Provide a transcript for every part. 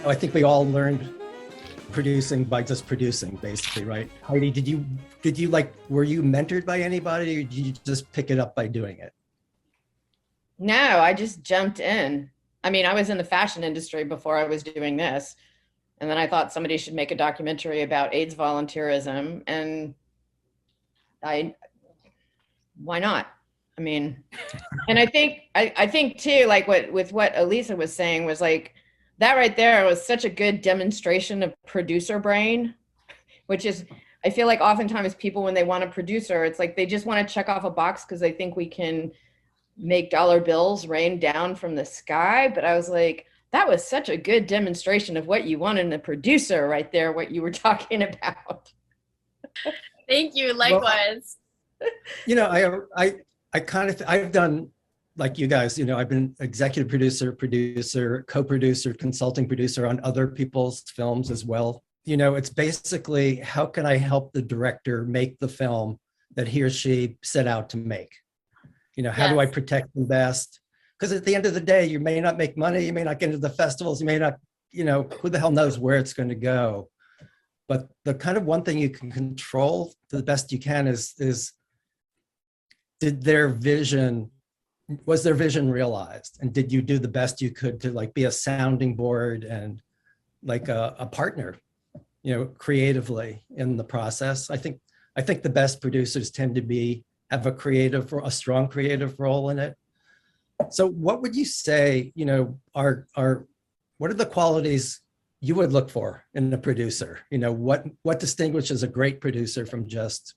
I think we all learned producing by just producing, basically, right? Heidi, did you like, were you mentored by anybody, or did you just pick it up by doing it? No, I just jumped in. I mean, I was in the fashion industry before I was doing this. And then I thought somebody should make a documentary about AIDS volunteerism. And why not? I mean, and I think too, like with what Alysa was saying was like, that right there was such a good demonstration of producer brain, which is, I feel like oftentimes people, when they want a producer, it's like they just want to check off a box because they think we can make dollar bills rain down from the sky. But I was like, that was such a good demonstration of what you want in a producer right there, what you were talking about. Thank you. Likewise. Well, I've done like you guys, I've been executive producer, co-producer, consulting producer on other people's films as well. It's basically, how can I help the director make the film that he or she set out to make? How do I protect them best? Because at the end of the day, you may not make money, you may not get into the festivals, you may not, who the hell knows where it's going to go. But the kind of one thing you can control to the best you can is was their vision realized? And did you do the best you could to like be a sounding board and like a partner, creatively in the process? I think the best producers tend to have a strong creative role in it. So what would you say, what are the qualities you would look for in a producer? What distinguishes a great producer from just,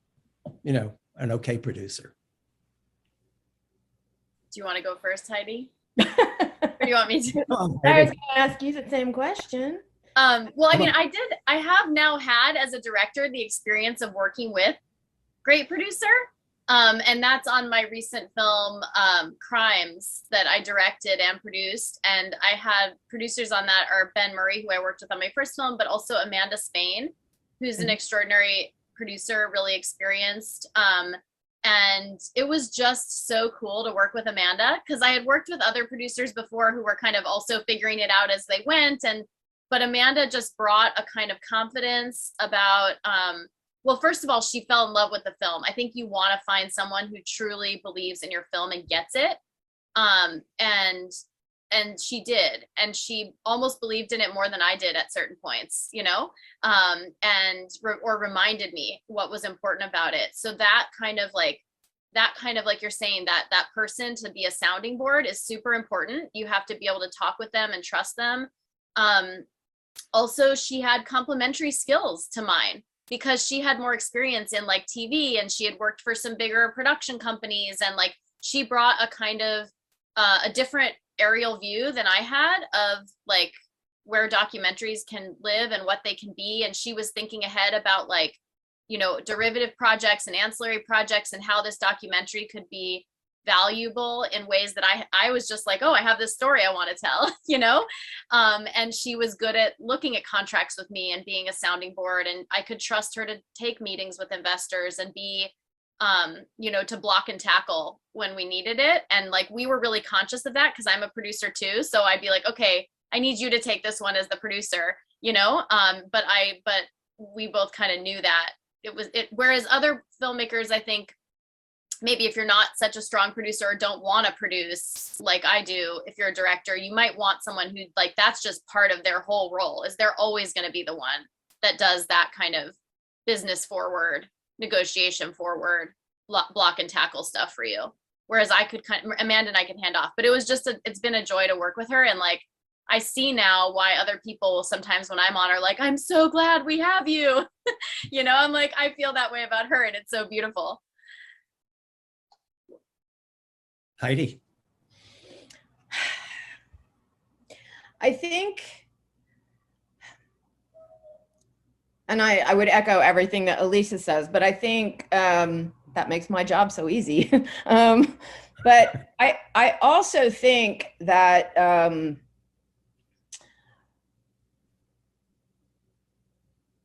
an okay producer? Do you want to go first, Heidi? Or do you want me to? I was going to ask you the same question. Well, I mean, I have now had, as a director, the experience of working with great producer. And that's on my recent film, Crimes, that I directed and produced. And I had producers on that are Ben Murray, who I worked with on my first film, but also Amanda Spain, who's an extraordinary producer, really experienced. And it was just so cool to work with Amanda, because I had worked with other producers before who were kind of also figuring it out as they went. But Amanda just brought a kind of confidence about, well, first of all, she fell in love with the film. I think you want to find someone who truly believes in your film and gets it. And she did. And she almost believed in it more than I did at certain points, or reminded me what was important about it. So that kind of like you're saying, that person to be a sounding board is super important. You have to be able to talk with them and trust them. Also, she had complementary skills to mine, because she had more experience in like TV, and she had worked for some bigger production companies, and like she brought a kind of a different aerial view than I had of like where documentaries can live and what they can be. And she was thinking ahead about like, derivative projects and ancillary projects, and how this documentary could be valuable in ways that I was just like, oh, I have this story I want to tell, and she was good at looking at contracts with me and being a sounding board, and I could trust her to take meetings with investors and be, to block and tackle when we needed it. And like, we were really conscious of that, because I'm a producer too. So I'd be like, okay, I need you to take this one as the producer, but we both kind of knew that whereas other filmmakers, I think, maybe if you're not such a strong producer or don't want to produce like I do, if you're a director, you might want someone who like, that's just part of their whole role, is they're always going to be the one that does that kind of business forward, negotiation forward, block and tackle stuff for you. Whereas Amanda and I can hand off, but it's been a joy to work with her. And like, I see now why other people sometimes when I'm on are like, I'm so glad we have you. I'm like, I feel that way about her, and it's so beautiful. Heidi. I think, and I would echo everything that Alysa says, but I think that makes my job so easy. But I also think that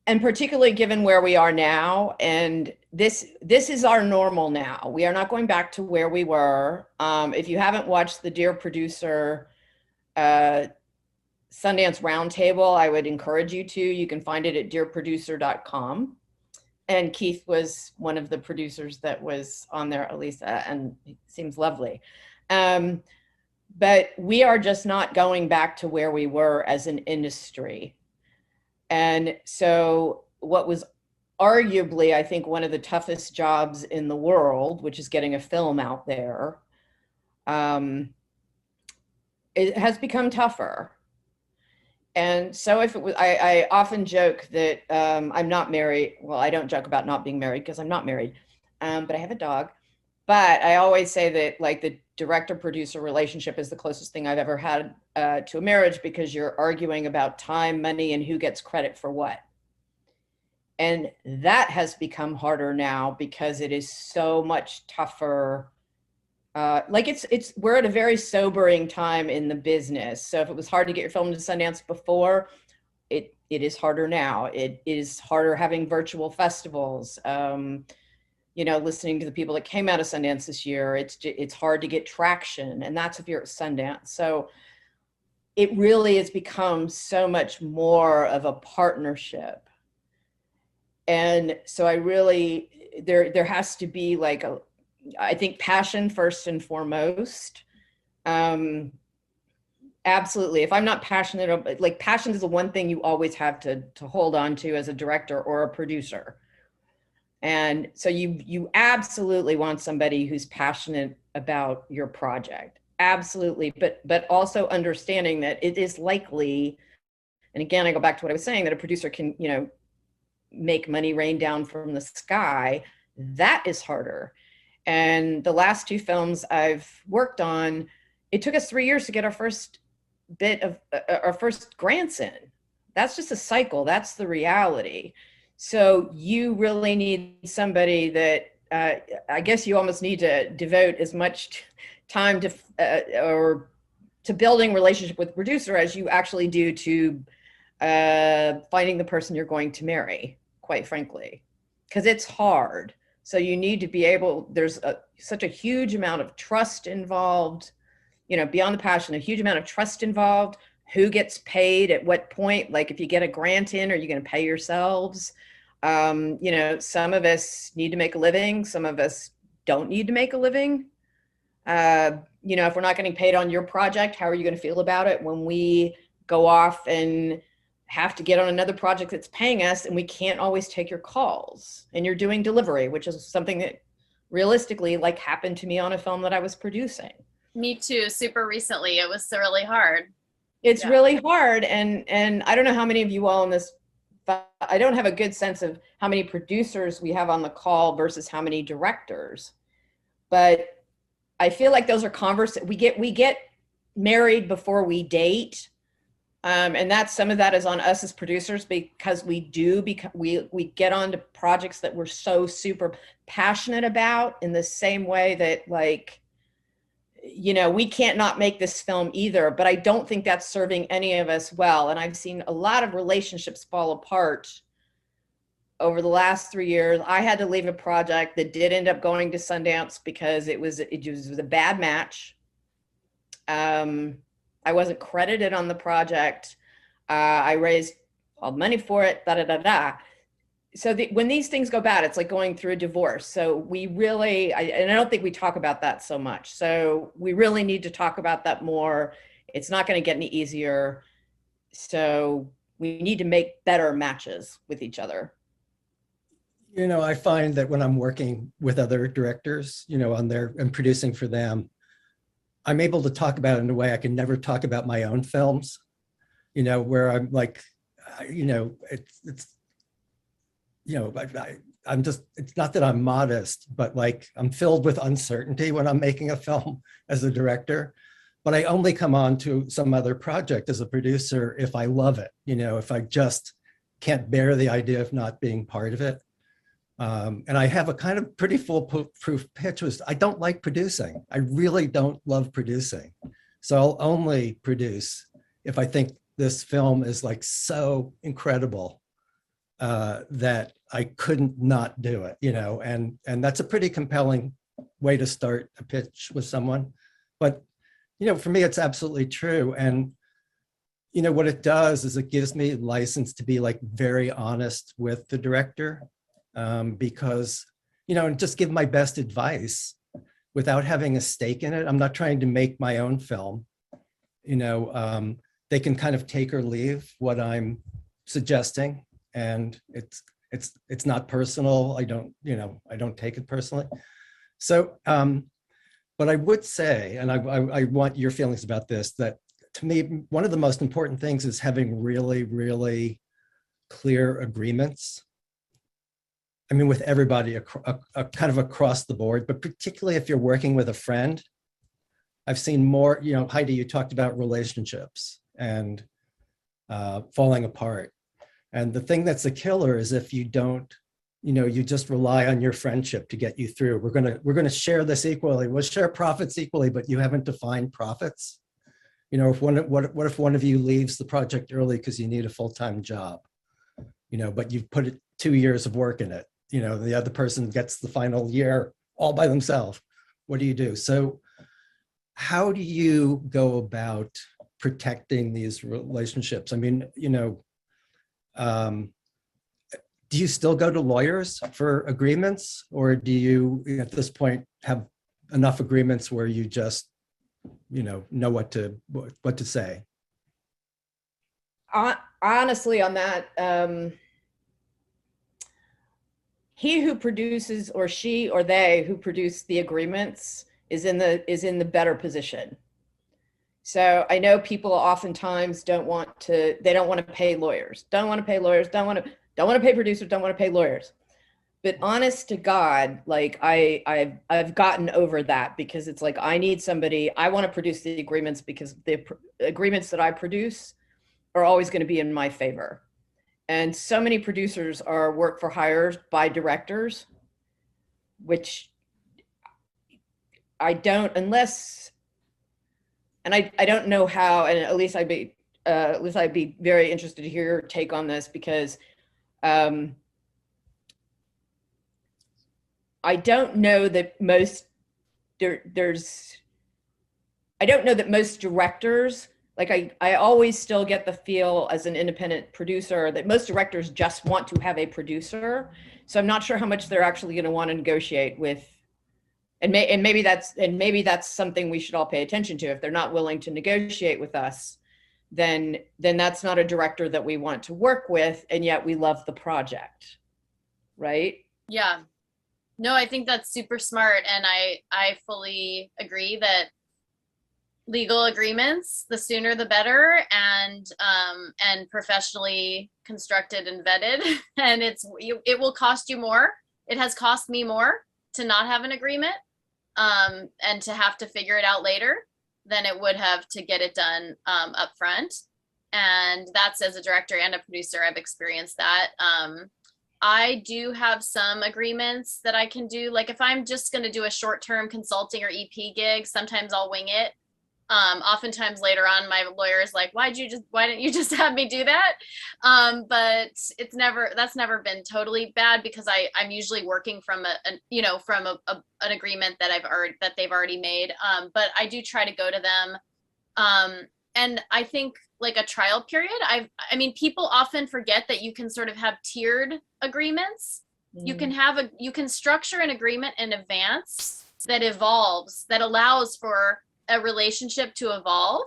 and particularly given where we are now, and this is our normal now. We are not going back to where we were. If you haven't watched the Dear Producer Sundance Roundtable, I would encourage you to. You can find it at dearproducer.com. And Keith was one of the producers that was on there, Alysa, and it seems lovely. But we are just not going back to where we were as an industry. And so what was arguably, I think, one of the toughest jobs in the world, which is getting a film out there, it has become tougher. And so if it was, I often joke that I'm not married. Well, I don't joke about not being married because I'm not married, but I have a dog. But I always say that like the director-producer relationship is the closest thing I've ever had to a marriage, because you're arguing about time, money, and who gets credit for what. And that has become harder now because it is so much tougher. Like we're at a very sobering time in the business. So if it was hard to get your film to Sundance before, it is harder now. It is harder having virtual festivals. You know, listening to the people that came out of Sundance this year, it's hard to get traction, and that's if you're at Sundance. So it really has become so much more of a partnership. And so I really, there has to be like I think passion first and foremost. Absolutely. If I'm not passionate, like passion is the one thing you always have to hold on to as a director or a producer. And so you absolutely want somebody who's passionate about your project. Absolutely. But also understanding that it is likely, and again, I go back to what I was saying, that a producer can, you know, make money rain down from the sky. That is harder. And the last two films I've worked on, it took us 3 years to get our first bit of our first grants in. That's just a cycle. That's the reality. So you really need somebody that I guess you almost need to devote as much time to or to building relationship with the producer as you actually do to finding the person you're going to marry, quite frankly, because it's hard. So you need to be able, there's such a huge amount of trust involved, you know, beyond the passion, a huge amount of trust involved. Who gets paid at what point? Like if you get a grant in, are you going to pay yourselves? You know, some of us need to make a living. Some of us don't need to make a living. You know, if we're not getting paid on your project, how are you going to feel about it when we go off and have to get on another project that's paying us and we can't always take your calls and you're doing delivery, which is something that realistically like happened to me on a film that I was producing. Me too. Super recently. It was really hard. It's really hard. And I don't know how many of you all in this, I don't have a good sense of how many producers we have on the call versus how many directors, but I feel like those are we get married before we date. And that's, some of that is on us as producers, because we get onto projects that we're so super passionate about, in the same way that, like, you know, we can't not make this film either, but I don't think that's serving any of us well. And I've seen a lot of relationships fall apart over the last 3 years. I had to leave a project that did end up going to Sundance because it was a bad match. I wasn't credited on the project. I raised all the money for it, So when these things go bad, it's like going through a divorce. So we really, and I don't think we talk about that so much. So we really need to talk about that more. It's not going to get any easier. So we need to make better matches with each other. You know, I find that when I'm working with other directors, you know, and producing for them, I'm able to talk about it in a way I can never talk about my own films, you know, where I'm like, you know, it's you know, I'm just, it's not that I'm modest, but like I'm filled with uncertainty when I'm making a film as a director, but I only come on to some other project as a producer if I love it, you know, if I just can't bear the idea of not being part of it. And I have a kind of pretty foolproof pitch was, I don't like producing. I really don't love producing. So I'll only produce if I think this film is like so incredible that I couldn't not do it, you know, and that's a pretty compelling way to start a pitch with someone. But, you know, for me, it's absolutely true. And what it does is it gives me license to be like very honest with the director, because, and just give my best advice without having a stake in it. I'm not trying to make my own film. They can kind of take or leave what I'm suggesting, and it's not personal. I don't take it personally. So, but I would say, and I want your feelings about this, that to me, one of the most important things is having really, really clear agreements. I mean, with everybody kind of across the board, but particularly if you're working with a friend. I've seen more, Heidi, you talked about relationships and falling apart. And the thing that's a killer is if you don't, you just rely on your friendship to get you through. We're gonna share this equally. We'll share profits equally, but you haven't defined profits. What if one of you leaves the project early because you need a full-time job, but you've put 2 years of work in it. The other person gets the final year all by themselves. What do you do? So how do you go about protecting these relationships? I mean, do you still go to lawyers for agreements, or do you, at this point, have enough agreements where you just, know what to say? Honestly, on that, he who produces, or she or they who produce the agreements, is in the better position. So I know people oftentimes don't want to pay lawyers, don't want to pay producers, don't want to pay lawyers. But honest to God, like I've gotten over that, because it's like, I need somebody, I want to produce the agreements because the agreements that I produce are always going to be in my favor. And so many producers are work for hires by directors, which I don't, unless, and I don't know how, and at least I'd be very interested to hear your take on this, because I don't know that most directors, like I always still get the feel as an independent producer that most directors just want to have a producer. So I'm not sure how much they're actually going to want to negotiate with. And maybe that's something we should all pay attention to. If they're not willing to negotiate with us, then that's not a director that we want to work with, and yet we love the project, right? Yeah. No, I think that's super smart, and I fully agree that legal agreements, the sooner the better, and professionally constructed and vetted. And it will cost you more. It has cost me more to not have an agreement, and to have to figure it out later than it would have to get it done up front. And that's, as a director and a producer, I've experienced that. I do have some agreements that I can do. Like if I'm just going to do a short-term consulting or EP gig, sometimes I'll wing it. Oftentimes later on, my lawyer is like, why didn't you just have me do that? But that's never been totally bad, because I'm usually working from an agreement that they've already made. But I do try to go to them. And I think like a trial period, I mean, people often forget that you can sort of have tiered agreements. Mm. You can structure an agreement in advance that evolves, that allows for a relationship to evolve.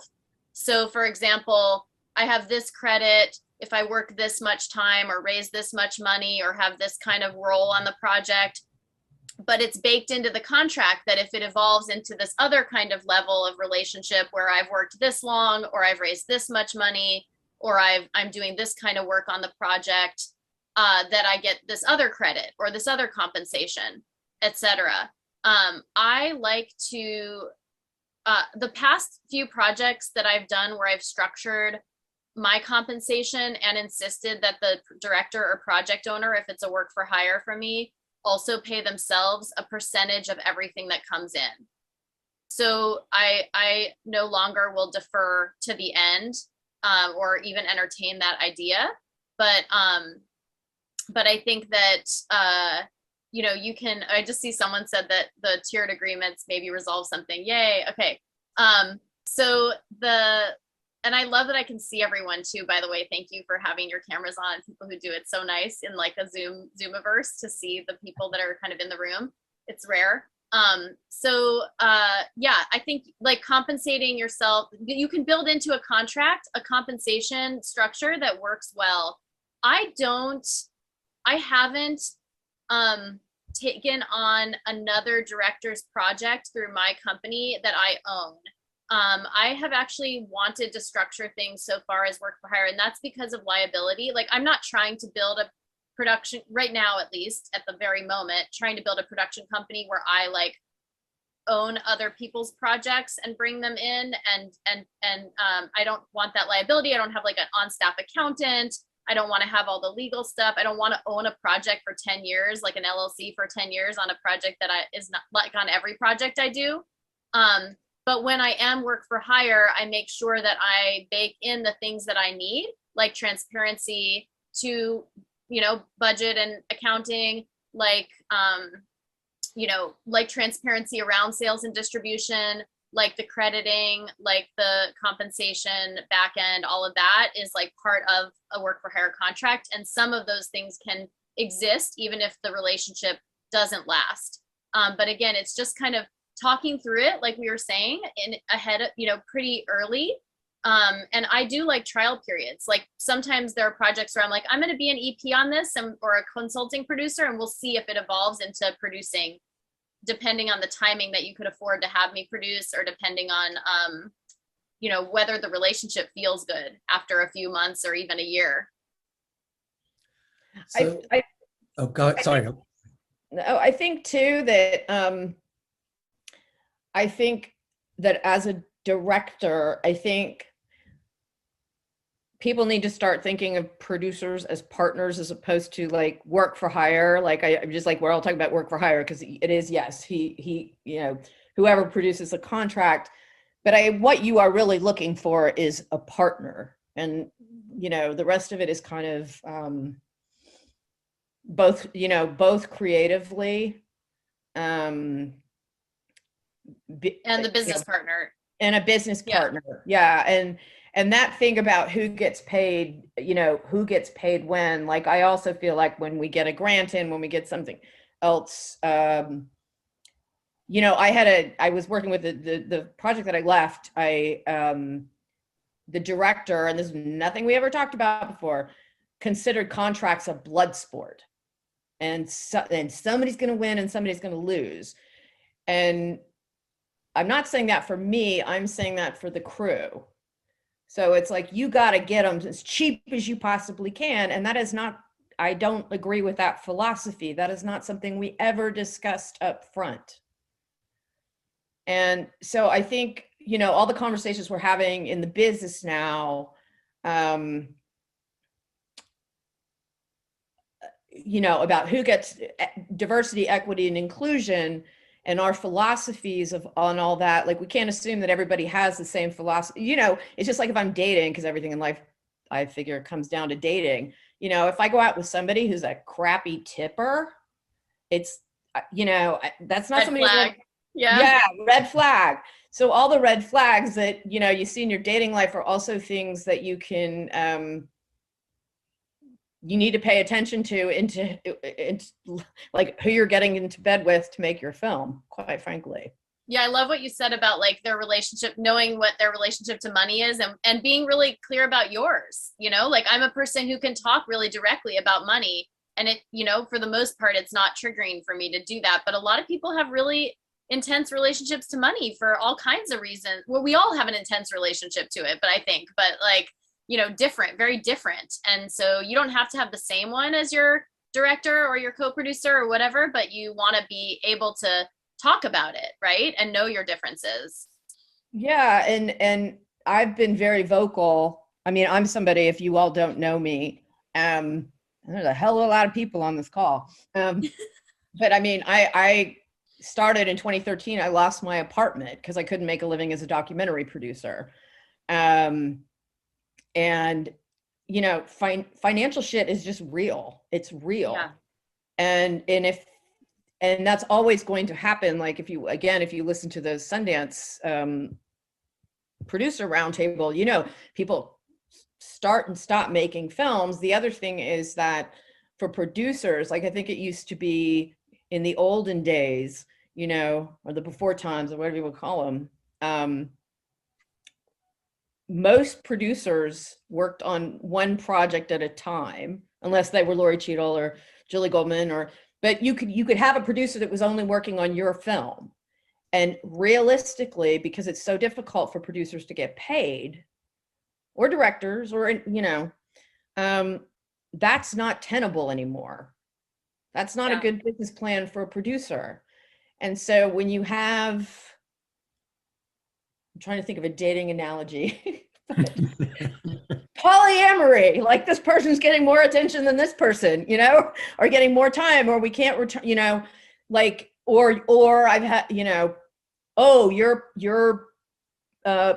So for example, I have this credit if I work this much time or raise this much money or have this kind of role on the project, but it's baked into the contract that if it evolves into this other kind of level of relationship where I've worked this long, or I've raised this much money, or I'm doing this kind of work on the project, that I get this other credit or this other compensation, etc. I like to, the past few projects that I've done where I've structured my compensation and insisted that the director or project owner, if it's a work for hire for me, also pay themselves a percentage of everything that comes in. So I no longer will defer to the end, or even entertain that idea. But I think that, you can, I just see someone said that the tiered agreements maybe resolve something. Yay. Okay. So And I love that I can see everyone too, by the way. Thank you for having your cameras on. People who do it so nice in like a Zoomiverse to see the people that are kind of in the room. It's rare. Yeah, I think like compensating yourself, you can build into a contract a compensation structure that works well. I haven't taken on another director's project through my company that I own. I have actually wanted to structure things so far as work for hire, and that's because of liability. Like, I'm not trying to build a production right now, at least at the very moment, trying to build a production company where I like own other people's projects and bring them in, and I don't want that liability. I don't have like an on-staff accountant. I don't want to have all the legal stuff. I don't want to own a project for 10 years, like an LLC for 10 years on a project that is not like on every project I do. But when I am work for hire, I make sure that I bake in the things that I need, like transparency to, budget and accounting, like, like transparency around sales and distribution, like the crediting, like the compensation back end, all of that is like part of a work for hire contract. And some of those things can exist even if the relationship doesn't last. But again, it's just kind of talking through it, like we were saying, ahead of, pretty early. And I do like trial periods. Like sometimes there are projects where I'm like, I'm going to be an EP on this or a consulting producer, and we'll see if it evolves into producing, depending on the timing that you could afford to have me produce, or depending on, whether the relationship feels good after a few months or even a year. So, oh, go ahead. Sorry. I think too that, I think that as a director, I think people need to start thinking of producers as partners as opposed to like work for hire. Like I'm just like, we're all talking about work for hire because it is, yes, he, whoever produces a contract, but what you are really looking for is a partner. And, the rest of it is kind of both creatively, and the business partner. And a business partner. Yeah. And that thing about who gets paid, who gets paid when, like, I also feel like when we get a grant in, when we get something else, I was working with the project that I left. The director, and this is nothing we ever talked about before, considered contracts a blood sport. And somebody's going to win and somebody's going to lose. And I'm not saying that for me, I'm saying that for the crew. So it's like, you got to get them as cheap as you possibly can. And that is not, I don't agree with that philosophy. That is not something we ever discussed up front. And so I think, all the conversations we're having in the business now, about who gets diversity, equity, and inclusion, and our philosophies on all that, like we can't assume that everybody has the same philosophy. It's just like if I'm dating, because everything in life, I figure, comes down to dating. If I go out with somebody who's a crappy tipper, it's, that's not somebody. Yeah, red flag. So all the red flags that, you see in your dating life are also things that you can, you need to pay attention to into like who you're getting into bed with to make your film, quite frankly. Yeah, I love what you said about like their relationship, knowing what their relationship to money is, and being really clear about yours. Like I'm a person who can talk really directly about money, and it, for the most part, it's not triggering for me to do that. But a lot of people have really intense relationships to money for all kinds of reasons. Well, we all have an intense relationship to it, but like, different, very different. And so you don't have to have the same one as your director or your co-producer or whatever, but you want to be able to talk about it, right? And know your differences. Yeah. And I've been very vocal. I mean, I'm somebody, if you all don't know me, there's a hell of a lot of people on this call. But I mean, I started in 2013. I lost my apartment because I couldn't make a living as a documentary producer. And, financial shit is just real. It's real. Yeah. And that's always going to happen. Like if you listen to the Sundance, producer roundtable, you know, people start and stop making films. The other thing is that for producers, like I think it used to be in the olden days, you know, or the before times, or whatever you would call them, most producers worked on one project at a time, unless they were Laurie Cheadle or Julie Goldman, but you could have a producer that was only working on your film. And realistically, because it's so difficult for producers to get paid, or directors, or, you know, that's not tenable anymore. That's not a good business plan for a producer. And so when you have, I'm trying to think of a dating analogy, polyamory, like this person's getting more attention than this person, you know, or getting more time, or we can't return, you know, like, or I've had, you know, oh, you're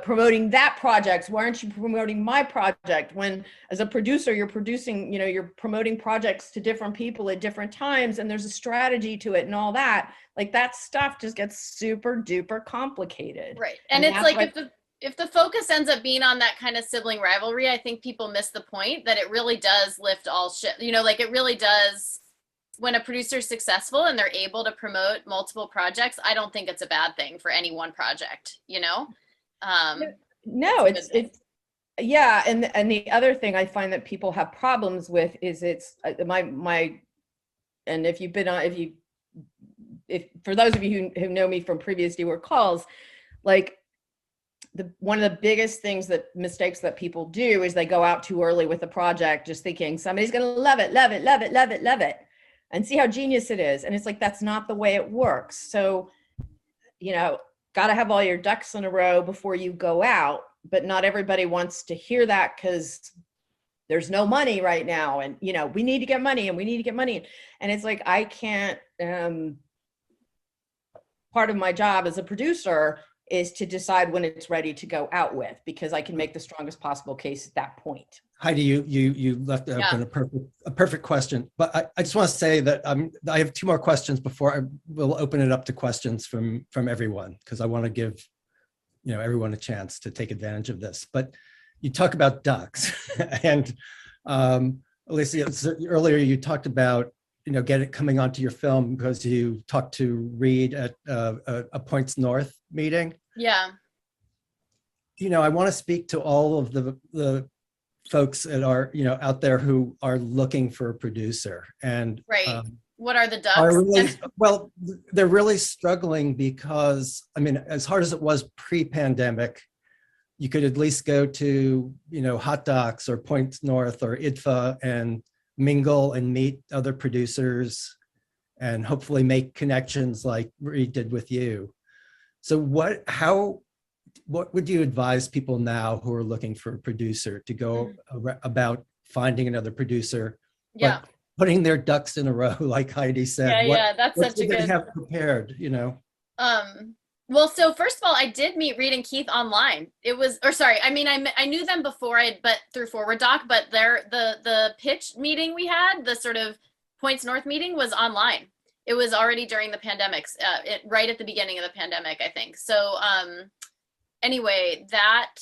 promoting that project. Why aren't you promoting my project? When as a producer, you're producing, you know, you're promoting projects to different people at different times, and there's a strategy to it and all that. Like that stuff just gets super duper complicated. Right. And it's like if the focus ends up being on that kind of sibling rivalry, I think people miss the point that it really does lift all shit. You know, like it really does. When a producer's successful and they're able to promote multiple projects, I don't think it's a bad thing for any one project, you know? No, it's yeah. And the other thing I find that people have problems with is it's and if you've been on, if for those of you who know me from previous D-Word calls, like one of the biggest mistakes that people do is they go out too early with a project, just thinking somebody's going to love it, and see how genius it is. And it's like, that's not the way it works. So, you know, got to have all your ducks in a row before you go out, but not everybody wants to hear that because there's no money right now. And, you know, we need to get money and we need to get money. And it's like, I can't, part of my job as a producer is to decide when it's ready to go out with, because I can make the strongest possible case at that point. Heidi, you left open a perfect question, but I just want to say that I have two more questions before I will open it up to questions from everyone, because I want to give, you know, everyone a chance to take advantage of this. But you talk about ducks, and Alysa, earlier you talked about, you know, coming onto your film because you talked to Reed at a Points North meeting. Yeah. You know, I want to speak to all of the folks that are, you know, out there who are looking for a producer, and right. What are the ducks? Well, they're really struggling because, I mean, as hard as it was pre-pandemic, you could at least go to, you know, Hot Docs or Points North or IDFA and mingle and meet other producers and hopefully make connections like Reed did with you. So what would you advise people now who are looking for a producer to go about finding another producer, but putting their ducks in a row, like Heidi said? That's such a good. Have prepared, you know. Well, so first of all, I did meet Reed and Keith online. I knew them before but through Forward Doc, but the pitch meeting we had, the sort of Points North meeting, was online. It was already during the pandemics, right at the beginning of the pandemic, I think. So anyway, that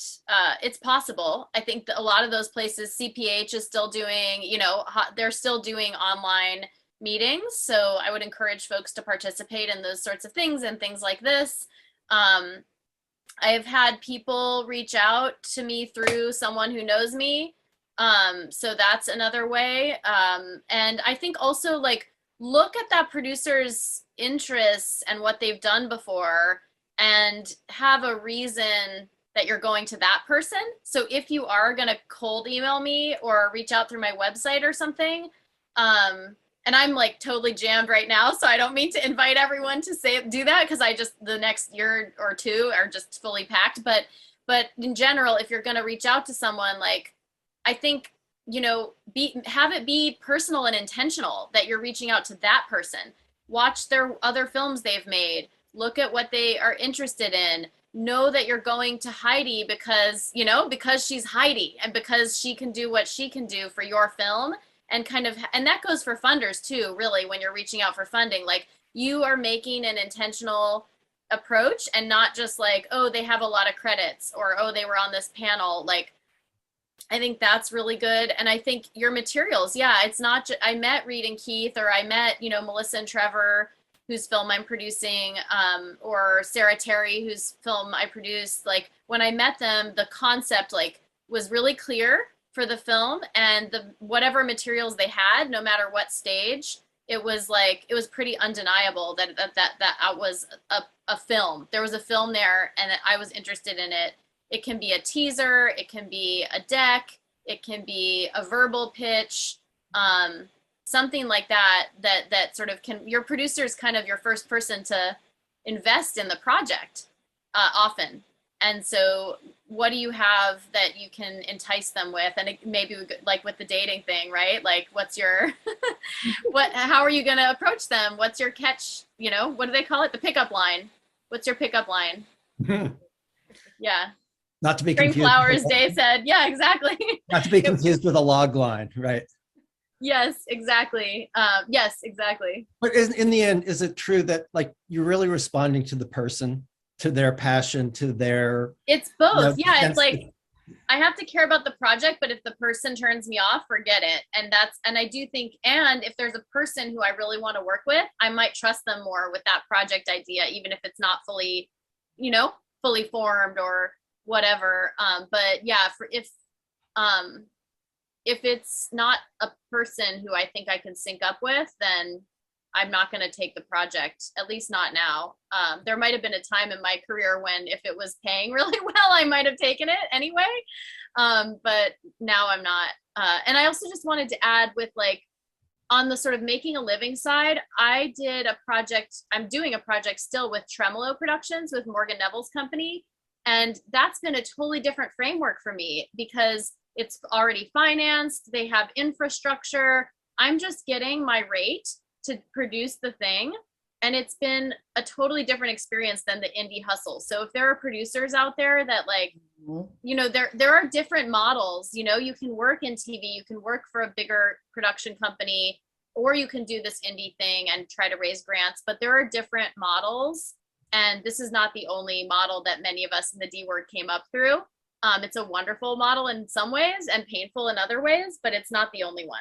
it's possible. I think that a lot of those places, CPH is still doing, you know, they're still doing online meetings. So I would encourage folks to participate in those sorts of things and things like this. I have had people reach out to me through someone who knows me. So that's another way. And I think also, like, look at that producer's interests and what they've done before and have a reason that you're going to that person. So if you are going to cold email me or reach out through my website or something, and I'm like totally jammed right now, so I don't mean to invite everyone to do that, because the next year or two are just fully packed. But in general, if you're going to reach out to someone, like, I think, you know, have it be personal and intentional that you're reaching out to that person. Watch their other films they've made. Look at what they are interested in. Know that you're going to Heidi because she's Heidi and because she can do what she can do for your film. And that goes for funders too, really, when you're reaching out for funding. Like, you are making an intentional approach, and not just like, oh, they have a lot of credits, or oh, they were on this panel. Like, I think that's really good. And I think your materials, yeah, it's not just, I met Reed and Keith, or I met, you know, Melissa and Trevor, whose film I'm producing, or Sarah Terry, whose film I produced. Like, when I met them, the concept like was really clear for the film, and the whatever materials they had, no matter what stage, it was like, it was pretty undeniable that was a film. There was a film there, and I was interested in it. It can be a teaser, it can be a deck, it can be a verbal pitch, something like that, that sort of can, your producer is kind of your first person to invest in the project, often. And so what do you have that you can entice them with? And maybe we could, like with the dating thing, right? Like, what's your, how are you going to approach them? What's your catch? You know, what do they call it? The pickup line. What's your pickup line? Yeah. Not to be Spring confused. Flowers Day said, yeah, exactly. Not to be confused with a log line, right? Yes, exactly. Yes, exactly. But in the end, is it true that like you're really responding to the person, to their passion, to their... It's both. You know, yeah, it's like, I have to care about the project, but if the person turns me off, forget it. And I do think, and if there's a person who I really want to work with, I might trust them more with that project idea, even if it's not fully, you know, fully formed or whatever. But yeah, if it's not a person who I think I can sync up with, then I'm not going to take the project, at least not now. There might have been a time in my career when if it was paying really well, I might have taken it anyway. But now I'm not. And I also just wanted to add with like, on the sort of making a living side, I did a project, I'm doing a project still with Tremolo Productions with Morgan Neville's company. And that's been a totally different framework for me because it's already financed, they have infrastructure. I'm just getting my rate to produce the thing. And it's been a totally different experience than the indie hustle. So if there are producers out there that like, you know, there are different models, you know, you can work in TV, you can work for a bigger production company, or you can do this indie thing and try to raise grants, but there are different models. And this is not the only model that many of us in the D word came up through. It's a wonderful model in some ways and painful in other ways, but it's not the only one.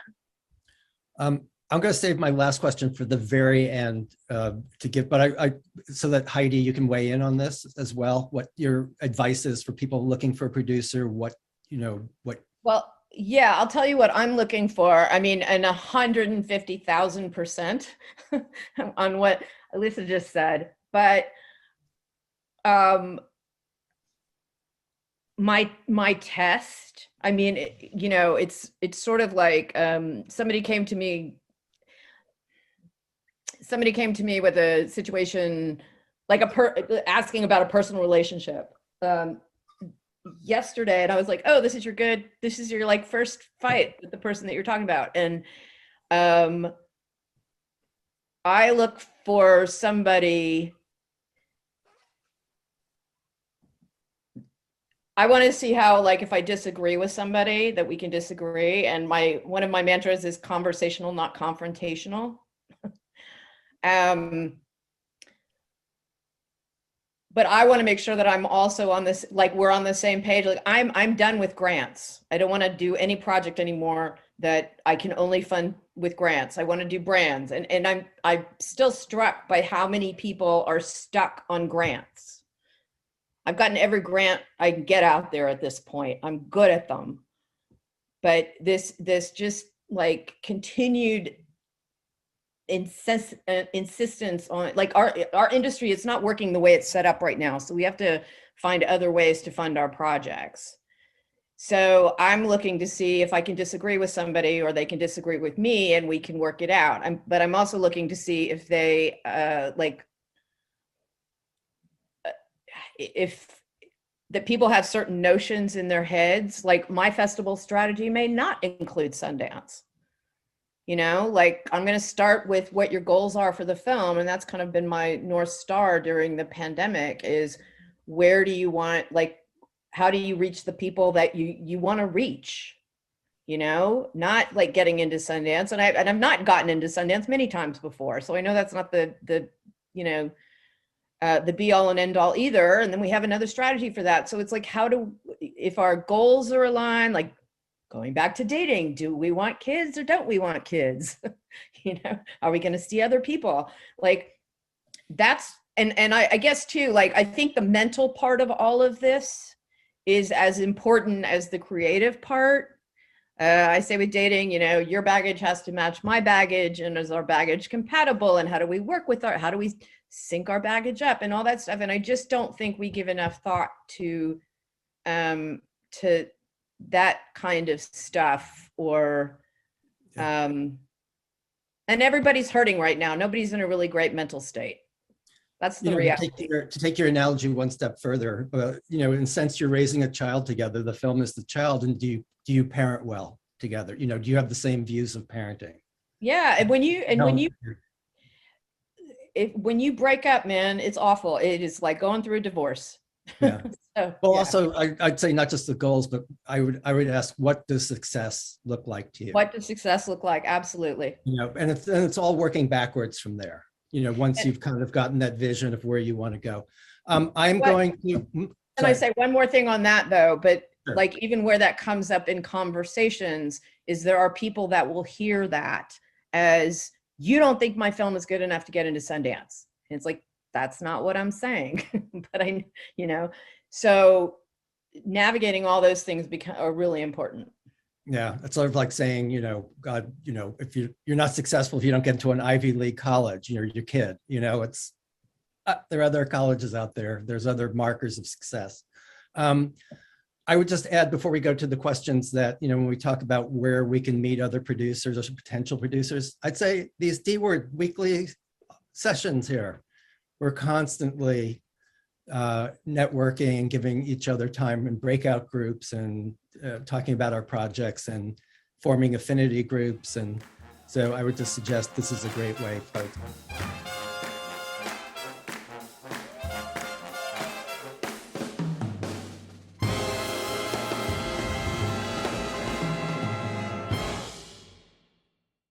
I'm going to save my last question for the very end to give, but I so that Heidi, you can weigh in on this as well. What your advice is for people looking for a producer? What, you know, what? Well, yeah, I'll tell you what I'm looking for. I mean, and 150,000% on what Alysa just said. But my test, I mean, you know, it's sort of like somebody came to me with a situation like asking about a personal relationship yesterday, and I was like, oh, this is your like first fight with the person that you're talking about. And I look for somebody, I want to see how, like, if I disagree with somebody, that we can disagree. And one of my mantras is conversational, not confrontational. But I want to make sure that I'm also on this, like we're on the same page. Like I'm done with grants. I don't want to do any project anymore that I can only fund with grants. I want to do brands. And I'm still struck by how many people are stuck on grants. I've gotten every grant I can get out there at this point. I'm good at them. But this just like continued insistence on, like, our industry is not working the way it's set up right now. So we have to find other ways to fund our projects. So I'm looking to see if I can disagree with somebody or they can disagree with me and we can work it out. But I'm also looking to see if they if that people have certain notions in their heads, like my festival strategy may not include Sundance. You know, like I'm going to start with what your goals are for the film. And that's kind of been my North Star during the pandemic is where do you want, like, how do you reach the people that you want to reach? You know, not like getting into Sundance. And I've not gotten into Sundance many times before. So I know that's not the you know, the be all and end all either. And then we have another strategy for that. So it's like, if our goals are aligned, like going back to dating, do we want kids or don't we want kids? Are we going to see other people? Like that's, and I guess too, like, I think the mental part of all of this is as important as the creative part. I say with dating, your baggage has to match my baggage, and is our baggage compatible? And how do we work with how do we sync our baggage up and all that stuff? And I just don't think we give enough thought to that kind of stuff, or, and everybody's hurting right now. Nobody's in a really great mental state. That's the reality. To take your analogy one step further, in a sense, you're raising a child together. The film is the child, and do you parent well together? Do you have the same views of parenting? Yeah, and when you break up, man, it's awful. It is like going through a divorce. Yeah. So, well, yeah. Also, I'd say not just the goals, but I would ask, what does success look like to you? What does success look like? Absolutely. And it's all working backwards from there. Once you've kind of gotten that vision of where you want to go. I'm going to. Can I say one more thing on that though? But sure. Like, even where that comes up in conversations is there are people that will hear that as, you don't think my film is good enough to get into Sundance. And it's like, that's not what I'm saying. But so navigating all those things are really important. Yeah, it's sort of like saying, God, if you're not successful, if you don't get into an Ivy League college, you're your kid. It's there are other colleges out there. There's other markers of success. I would just add, before we go to the questions, that when we talk about where we can meet other producers or potential producers, I'd say these D-Word weekly sessions here, we're constantly networking, giving each other time in breakout groups, and talking about our projects and forming affinity groups. And so I would just suggest this is a great way, folks.